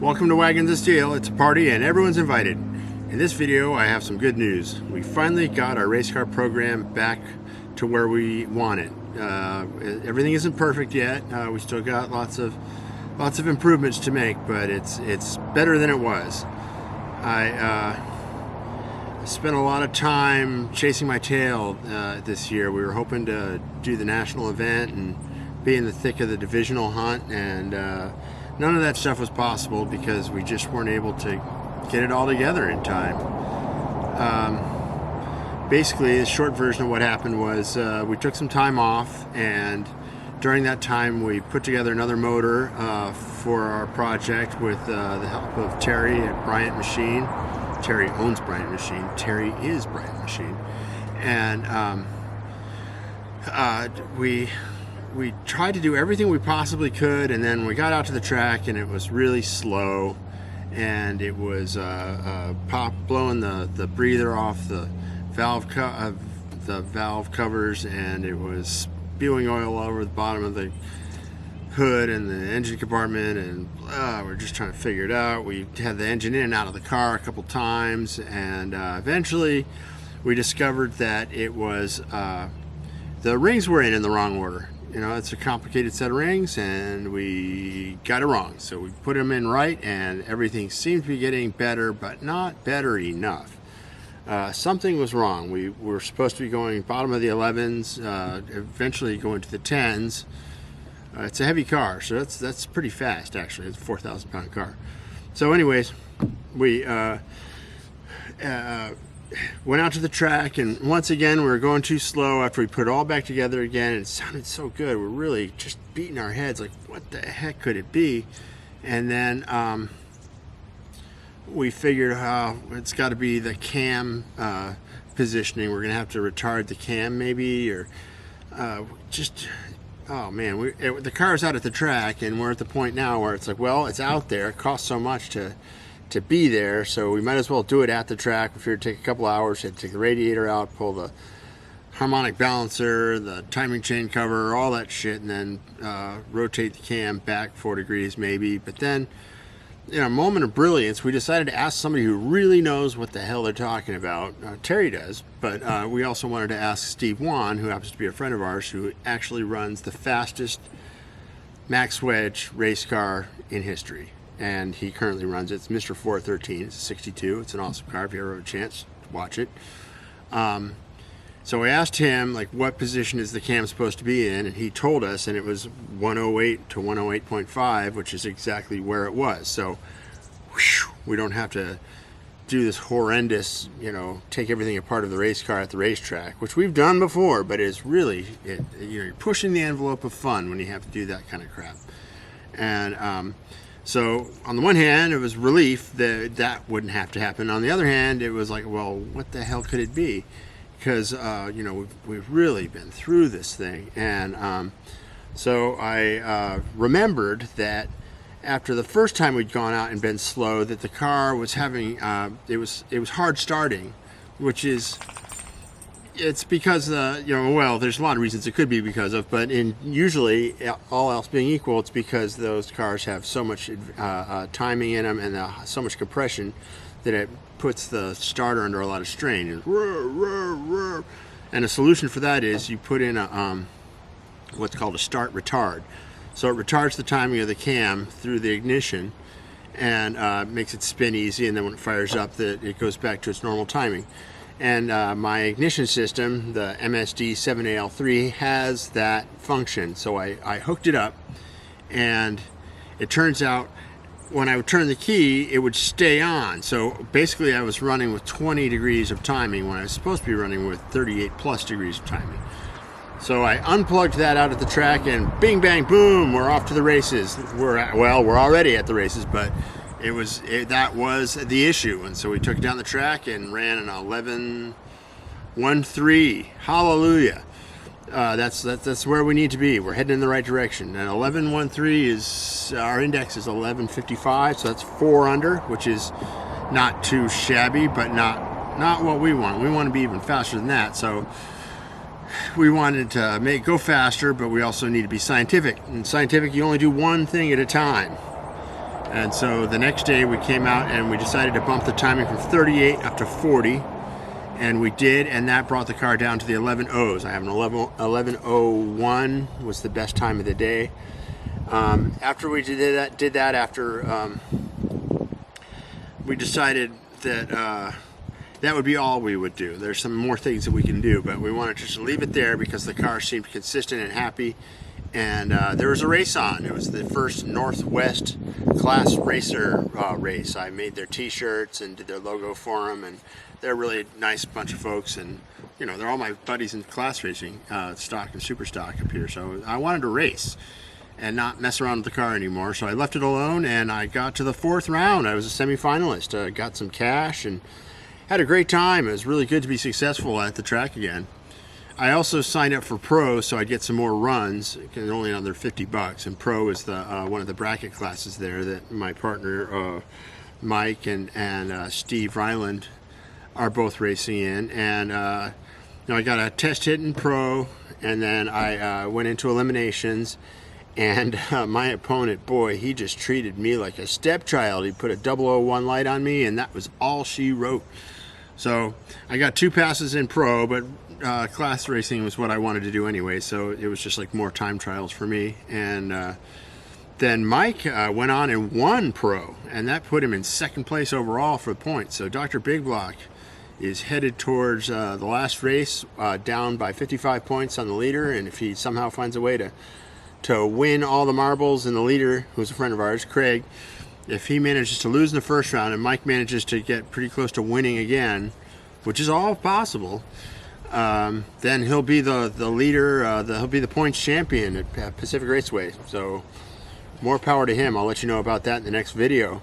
Welcome to Wagons of Steel. It's a party and everyone's invited. In this video I have some good news. We finally got our race car program back to where we want it. Everything isn't perfect yet. We still got lots of improvements to make, but it's better than it was. I spent a lot of time chasing my tail this year. We were hoping to do the national event and be in the thick of the divisional hunt, and none of that stuff was possible because we just weren't able to get it all together in time. Basically, the short version of what happened was we took some time off, and during that time we put together another motor for our project with the help of Terry at Bryant Machine. Terry owns Bryant Machine. Terry is Bryant Machine. And we tried to do everything we possibly could, and then we got out to the track and it was really slow, and it was blowing the breather off the valve covers, and it was spewing oil all over the bottom of the hood and the engine compartment, and we're just trying to figure it out. We had the engine in and out of the car a couple times, and eventually we discovered that it was the rings were in the wrong order. You know, it's a complicated set of rings, and we got it wrong. So we put them in right, and everything seemed to be getting better, but not better enough. Something was wrong. We were supposed to be going bottom of the 11s, eventually going to the 10s. It's a heavy car, so that's pretty fast, actually. It's a 4,000-pound car. So anyways, we went out to the track, and once again we were going too slow. After we put it all back together again, and it sounded so good, we're really just beating our heads like, what the heck could it be? And then we figured it's got to be the cam positioning. We're gonna have to retard the cam maybe, or oh man, the car's out at the track, and we're at the point now where it's like, well, it's out there, it costs so much to be there, so we might as well do it at the track. We figured it'd take a couple hours, had to take the radiator out, pull the harmonic balancer, the timing chain cover, all that shit, and then rotate the cam back 4 degrees maybe. But then, in a moment of brilliance, we decided to ask somebody who really knows what the hell they're talking about. Terry does, but we also wanted to ask Steve Wan, who happens to be a friend of ours, who actually runs the fastest max wedge race car in history. And he currently runs it. It's Mr. 413. It's a 62. It's an awesome car if you ever have a chance to watch it. So we asked him, like, what position is the cam supposed to be in, and he told us, and it was 108 to 108.5, which is exactly where it was. So whew, we don't have to do this horrendous, take everything apart of the race car at the racetrack, which we've done before, but it's really, you're pushing the envelope of fun when you have to do that kind of crap. And so on the one hand, it was relief that wouldn't have to happen. On the other hand, it was like, well, what the hell could it be? Because we've really been through this thing. And so I remembered that after the first time we'd gone out and been slow, that the car was having it was hard starting, which is, it's because well, there's a lot of reasons it could be because of, but usually all else being equal, it's because those cars have so much timing in them and so much compression that it puts the starter under a lot of strain. And a solution for that is you put in what's called a start retard. So it retards the timing of the cam through the ignition and makes it spin easy, and then when it fires up, it goes back to its normal timing. And my ignition system, the MSD 7AL3, has that function. So I hooked it up, and it turns out when I would turn the key, it would stay on. So basically I was running with 20 degrees of timing when I was supposed to be running with 38 plus degrees of timing. So I unplugged that out at the track, and bing, bang, boom, we're off to the races. We're already at the races, but that was the issue. And so we took it down the track and ran an 11.13. Hallelujah. That's where we need to be. We're heading in the right direction. And 11.13 is, our index is 11.55, so that's 4 under, which is not too shabby, but not what we want. We want to be even faster than that. So we wanted to go faster, but we also need to be scientific. And scientific, you only do one thing at a time. And so the next day we came out and we decided to bump the timing from 38 up to 40. And we did, and that brought the car down to the 11.0s. I have an 11.01 was the best time of the day. After we did that after we decided that that would be all we would do. There's some more things that we can do, but we wanted to just leave it there because the car seemed consistent and happy. And there was a race on. It was the first Northwest Class Racer race. I made their t-shirts and did their logo for them, and they're a really nice bunch of folks, and you know, they're all my buddies in class racing, stock and super stock up here. So I wanted to race and not mess around with the car anymore, so I left it alone, and I got to the 4th round. I was a semi-finalist, got some cash and had a great time. It was really good to be successful at the track again. I also signed up for Pro so I'd get some more runs. It's only another $50, and Pro is the one of the bracket classes there that my partner Mike and Steve Ryland are both racing in. And you know, I got a test hit in Pro, and then I went into eliminations, and my opponent, boy, he just treated me like a stepchild. He put a 001 light on me, and that was all she wrote. So I got 2 passes in Pro, but class racing was what I wanted to do anyway, so it was just like more time trials for me. And then Mike went on and won Pro, and that put him in 2nd place overall for the points. So Dr. Big Block is headed towards the last race, down by 55 points on the leader, and if he somehow finds a way to win all the marbles in the leader, who's a friend of ours, Craig, if he manages to lose in the 1st round and Mike manages to get pretty close to winning again, which is all possible, then he'll be the leader, he'll be the points champion at Pacific Raceway. So more power to him. I'll let you know about that in the next video.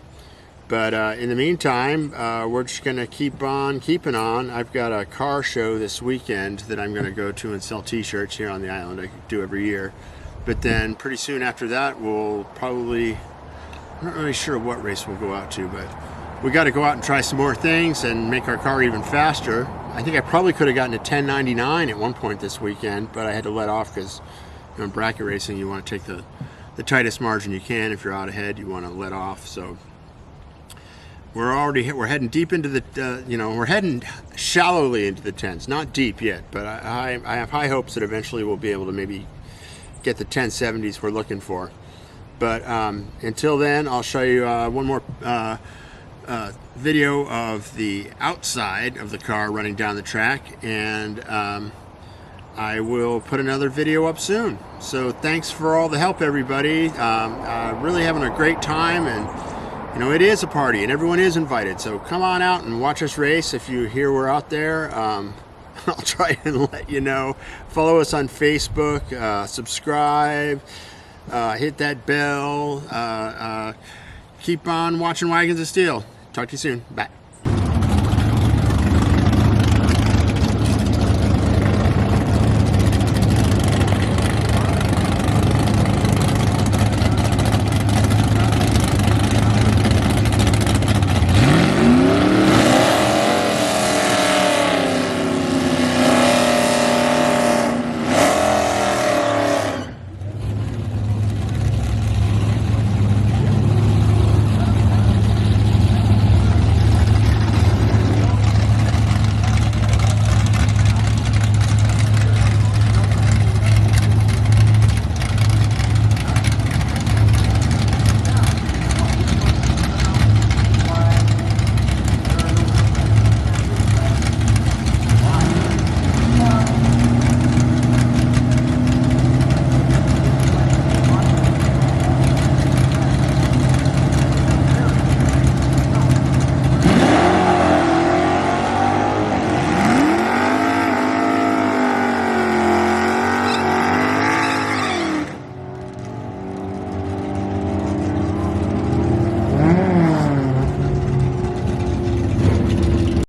But in the meantime, we're just going to keep on keeping on. I've got a car show this weekend that I'm going to go to and sell t-shirts here on the island. I do every year. But then pretty soon after that, we'll probably, I'm not really sure what race we'll go out to, but we got to go out and try some more things and make our car even faster. I think I probably could have gotten a 1099 at one point this weekend, but I had to let off because, you know, in bracket racing, you want to take the tightest margin you can. If you're out ahead, you want to let off. So we're heading deep into the, you know, we're heading shallowly into the 10s, not deep yet, but I have high hopes that eventually we'll be able to maybe get the 1070s we're looking for. But until then, I'll show you one more video of the outside of the car running down the track, and I will put another video up soon. So thanks for all the help, everybody. Really having a great time, and you know, it is a party and everyone is invited, so come on out and watch us race if you hear we're out there. I'll try and let you know. Follow us on Facebook, subscribe, hit that bell, keep on watching Wagons of Steel. Talk to you soon. Bye.